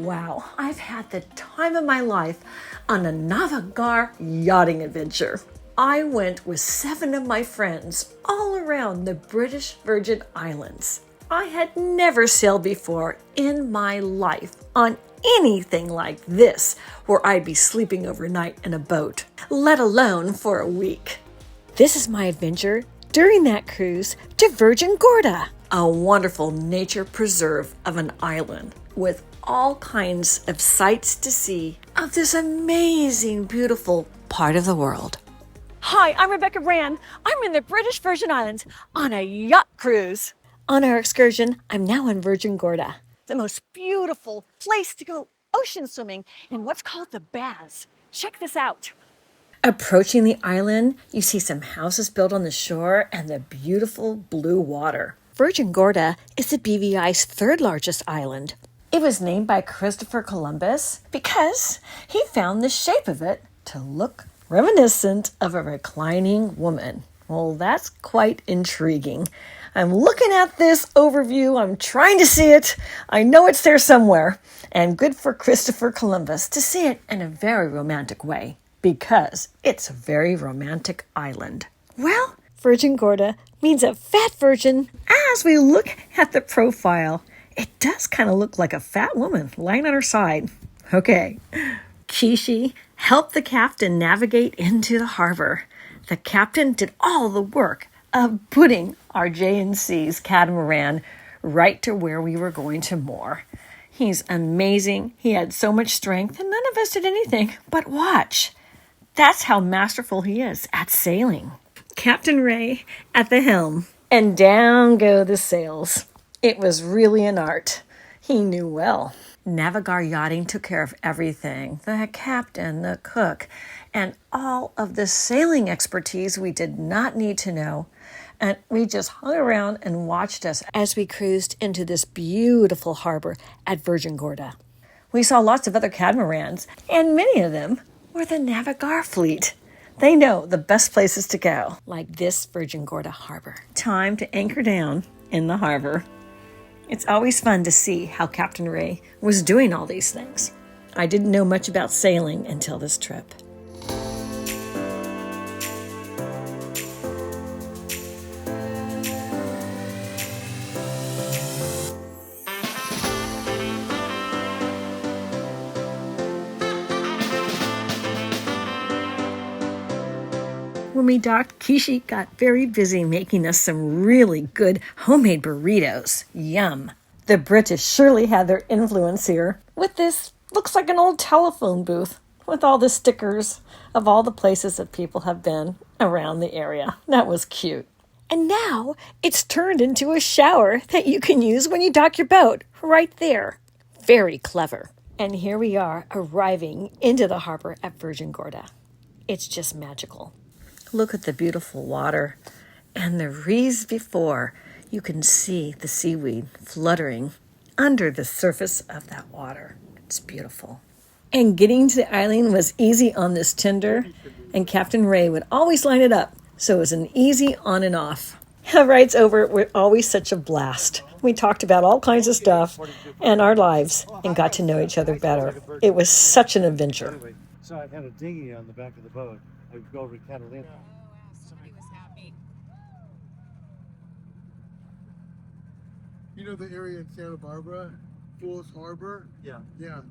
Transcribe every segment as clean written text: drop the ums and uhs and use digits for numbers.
Wow, I've had the time of my life on a Navigare yachting adventure. I went with 7 of my friends all around the British Virgin Islands. I had never sailed before in my life on anything like this, where I'd be sleeping overnight in a boat, let alone for a week. This is my adventure during that cruise to Virgin Gorda, a wonderful nature preserve of an island with all kinds of sights to see of this amazing, beautiful part of the world. Hi, I'm Rebecca Brand. I'm in the British Virgin Islands on a yacht cruise. On our excursion, I'm now in Virgin Gorda, the most beautiful place to go ocean swimming in what's called the Baths. Check this out. Approaching the island, you see some houses built on the shore and the beautiful blue water. Virgin Gorda is the BVI's 3rd largest island. It was named by Christopher Columbus because he found the shape of it to look reminiscent of a reclining woman. Well, that's quite intriguing. I'm looking at this overview. I'm trying to see it. I know it's there somewhere. And good for Christopher Columbus to see it in a very romantic way, because it's a very romantic island. Well, Virgin Gorda means a fat virgin. As we look at the profile, it does kind of look like a fat woman lying on her side. Okay. Kishi helped the captain navigate into the harbor. The captain did all the work of putting our J&C's catamaran right to where we were going to moor. He's amazing. He had so much strength, and none of us did anything but watch. That's how masterful he is at sailing. Captain Ray at the helm, and down go the sails. It was really an art. He knew well. Navigare Yachting took care of everything. The captain, the cook, and all of the sailing expertise we did not need to know. And we just hung around and watched us as we cruised into this beautiful harbor at Virgin Gorda. We saw lots of other catamarans, and many of them were the Navigare fleet. They know the best places to go, like this Virgin Gorda harbor. Time to anchor down in the harbor. It's always fun to see how Captain Ray was doing all these things. I didn't know much about sailing until this trip. When we docked, Kishi got very busy making us some really good homemade burritos. Yum. The British surely had their influence here with this, looks like an old telephone booth with all the stickers of all the places that people have been around the area. That was cute. And now it's turned into a shower that you can use when you dock your boat right there. Very clever. And here we are arriving into the harbor at Virgin Gorda. It's just magical. Look at the beautiful water and the reefs before. You can see the seaweed fluttering under the surface of that water. It's beautiful. And getting to the island was easy on this tender, and Captain Ray would always line it up, so it was an easy on and off. The rides over were always such a blast. We talked about all kinds of stuff and our lives and got to know each other better. It was such an adventure. So I had a dinghy on the back of the boat. I would go over to Catalina. Somebody was happy. You know the area in Santa Barbara, Fools Harbor? Yeah. Yeah.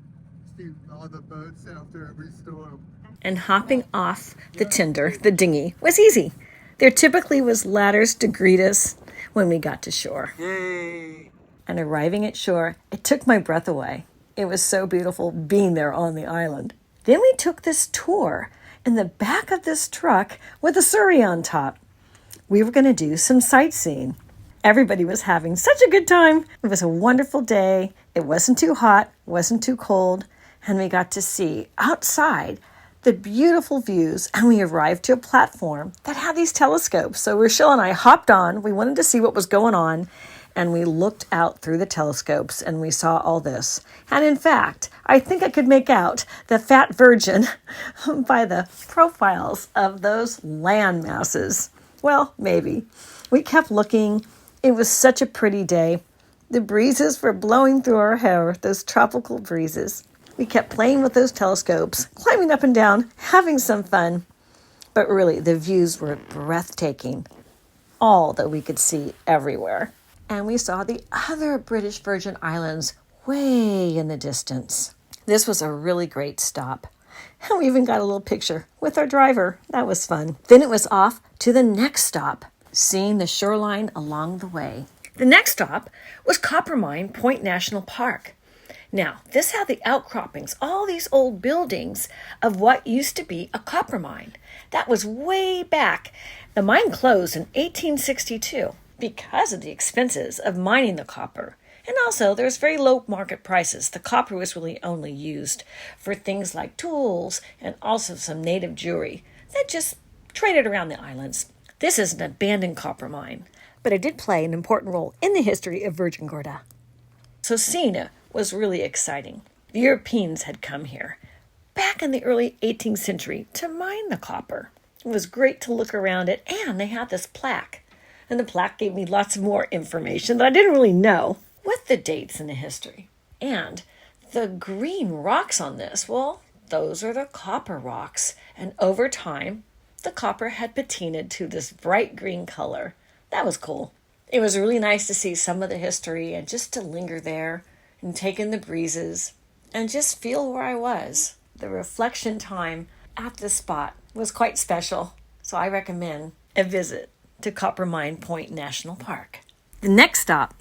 See all the boats after every storm. And hopping off the tender, the dinghy, was easy. There typically was ladders to greet us when we got to shore. Yay! And arriving at shore, it took my breath away. It was so beautiful being there on the island. Then we took this tour in the back of this truck with a surrey on top. We were going to do some sightseeing. Everybody was having such a good time. It was a wonderful day. It wasn't too hot, wasn't too cold, and we got to see outside the beautiful views, and we arrived to a platform that had these telescopes. So Rochelle and I hopped on. We wanted to see what was going on, and we looked out through the telescopes, and we saw all this. And in fact, I think I could make out the fat virgin by the profiles of those land masses. Well, maybe. We kept looking. It was such a pretty day. The breezes were blowing through our hair, those tropical breezes. We kept playing with those telescopes, climbing up and down, having some fun. But really, the views were breathtaking. All that we could see everywhere. And we saw the other British Virgin Islands way in the distance. This was a really great stop. And we even got a little picture with our driver. That was fun. Then it was off to the next stop, seeing the shoreline along the way. The next stop was Coppermine Point National Park. Now, this had the outcroppings, all these old buildings of what used to be a copper mine. That was way back. The mine closed in 1862 because of the expenses of mining the copper. And also, there's very low market prices. The copper was really only used for things like tools and also some native jewelry that just traded around the islands. This is an abandoned copper mine, but it did play an important role in the history of Virgin Gorda. So seeing it was really exciting. The Europeans had come here back in the early 18th century to mine the copper. It was great to look around it, and they had this plaque. And the plaque gave me lots of more information that I didn't really know, with the dates and the history. And the green rocks on this, well, those are the copper rocks. And over time, the copper had patinaed to this bright green color. That was cool. It was really nice to see some of the history and just to linger there and take in the breezes and just feel where I was. The reflection time at this spot was quite special, so I recommend a visit to Coppermine Point National Park. The next stop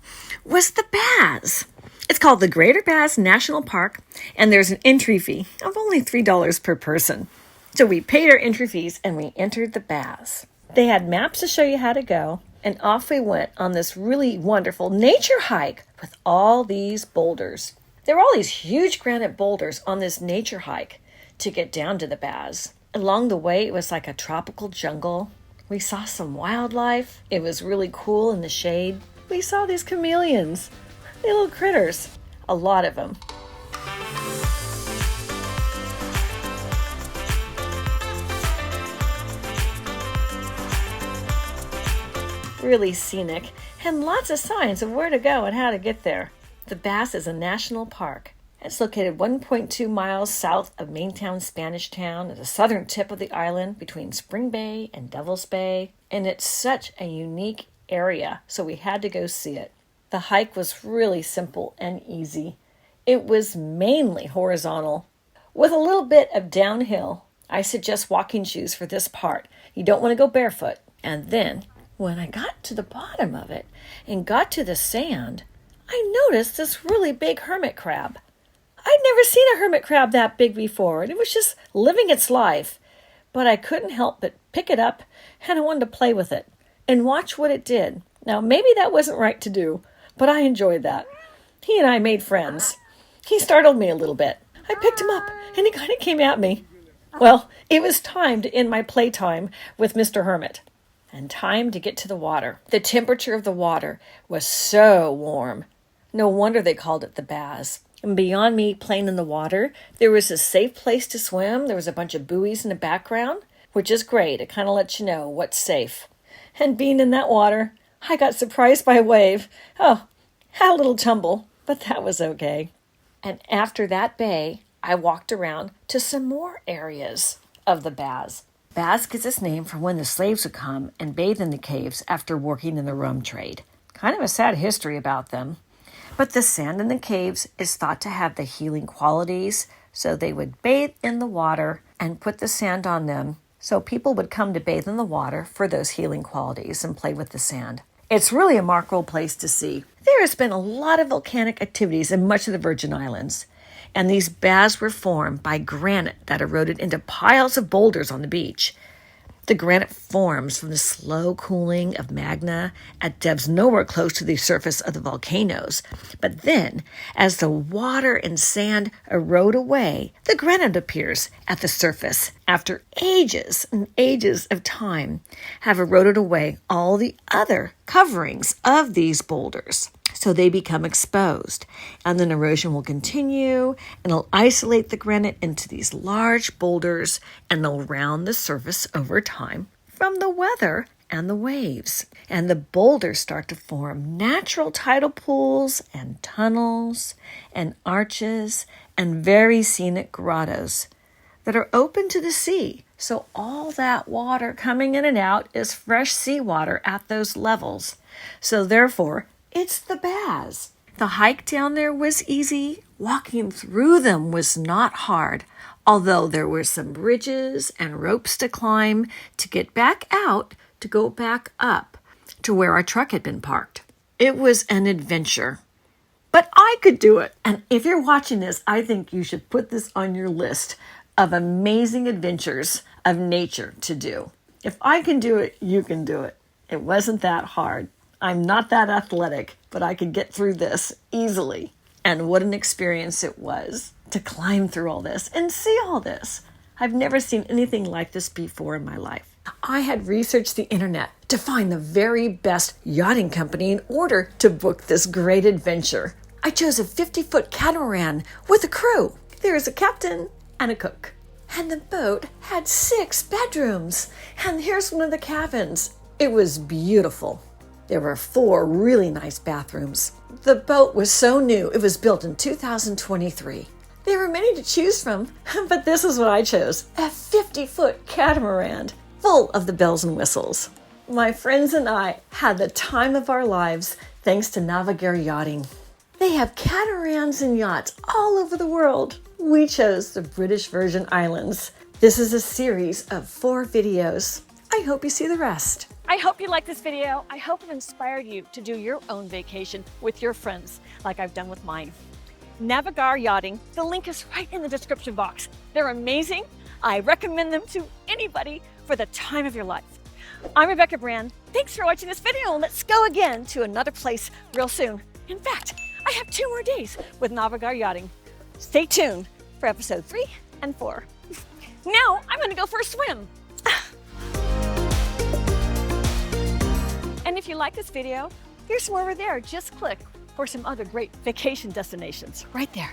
was the Baths. It's called the Greater Baths National Park, and there's an entry fee of only $3 per person. So we paid our entry fees and we entered the baths. They had maps to show you how to go, and off we went on this really wonderful nature hike with all these boulders. There were all these huge granite boulders on this nature hike to get down to the baths. Along the way, it was like a tropical jungle. We saw some wildlife. It was really cool in the shade. We saw these chameleons, the little critters, a lot of them. Really scenic, and lots of signs of where to go and how to get there. The Baths is a national park. It's located 1.2 miles south of Maintown Spanish Town at the southern tip of the island between Spring Bay and Devil's Bay, and it's such a unique area, so we had to go see it. The hike was really simple and easy. It was mainly horizontal, with a little bit of downhill. I suggest walking shoes for this part. You don't want to go barefoot. And then, when I got to the bottom of it and got to the sand, I noticed this really big hermit crab. I'd never seen a hermit crab that big before, and it was just living its life. But I couldn't help but pick it up, and I wanted to play with it and watch what it did. Now, maybe that wasn't right to do, but I enjoyed that. He and I made friends. He startled me a little bit. I picked him up, and he kind of came at me. Well, it was time to end my playtime with Mr. Hermit, and time to get to the water. The temperature of the water was so warm. No wonder they called it the Baths. And beyond me playing in the water, there was a safe place to swim. There was a bunch of buoys in the background, which is great. It kind of lets you know what's safe. And being in that water, I got surprised by a wave. Oh, had a little tumble, but that was okay. And after that bay, I walked around to some more areas of the Baths. Baths gets its name from when the slaves would come and bathe in the caves after working in the rum trade. Kind of a sad history about them. But the sand in the caves is thought to have the healing qualities, so they would bathe in the water and put the sand on them, so people would come to bathe in the water for those healing qualities and play with the sand. It's really a remarkable place to see. There has been a lot of volcanic activities in much of the Virgin Islands, and these baths were formed by granite that eroded into piles of boulders on the beach. The granite forms from the slow cooling of magma at depths nowhere close to the surface of the volcanoes. But then, as the water and sand erode away, the granite appears at the surface after ages and ages of time have eroded away all the other coverings of these boulders. So they become exposed, and then erosion will continue, and it'll isolate the granite into these large boulders, and they'll round the surface over time from the weather and the waves. And the boulders start to form natural tidal pools and tunnels and arches and very scenic grottos that are open to the sea. So all that water coming in and out is fresh seawater at those levels. So therefore, it's the baths. The hike down there was easy. Walking through them was not hard, although there were some bridges and ropes to climb to get back out to go back up to where our truck had been parked. It was an adventure, but I could do it. And if you're watching this, I think you should put this on your list of amazing adventures of nature to do. If I can do it, you can do it. It wasn't that hard. I'm not that athletic, but I could get through this easily. And what an experience it was to climb through all this and see all this. I've never seen anything like this before in my life. I had researched the internet to find the very best yachting company in order to book this great adventure. I chose a 50-foot catamaran with a crew. There is a captain and a cook. And the boat had 6 bedrooms. And here's one of the cabins. It was beautiful. There were 4 really nice bathrooms. The boat was so new, it was built in 2023. There were many to choose from, but this is what I chose. A 50-foot catamaran, full of the bells and whistles. My friends and I had the time of our lives thanks to Navigare Yachting. They have catamarans and yachts all over the world. We chose the British Virgin Islands. This is a series of 4 videos. I hope you see the rest. I hope you like this video. I hope it inspired you to do your own vacation with your friends like I've done with mine. Navigare Yachting, the link is right in the description box. They're amazing. I recommend them to anybody for the time of your life. I'm Rebecca Brand. Thanks for watching this video, and let's go again to another place real soon. In fact, I have 2 more days with Navigare Yachting. Stay tuned for episode 3 and 4. Now I'm gonna go for a swim. And if you like this video, here's some over there. Just click for some other great vacation destinations right there.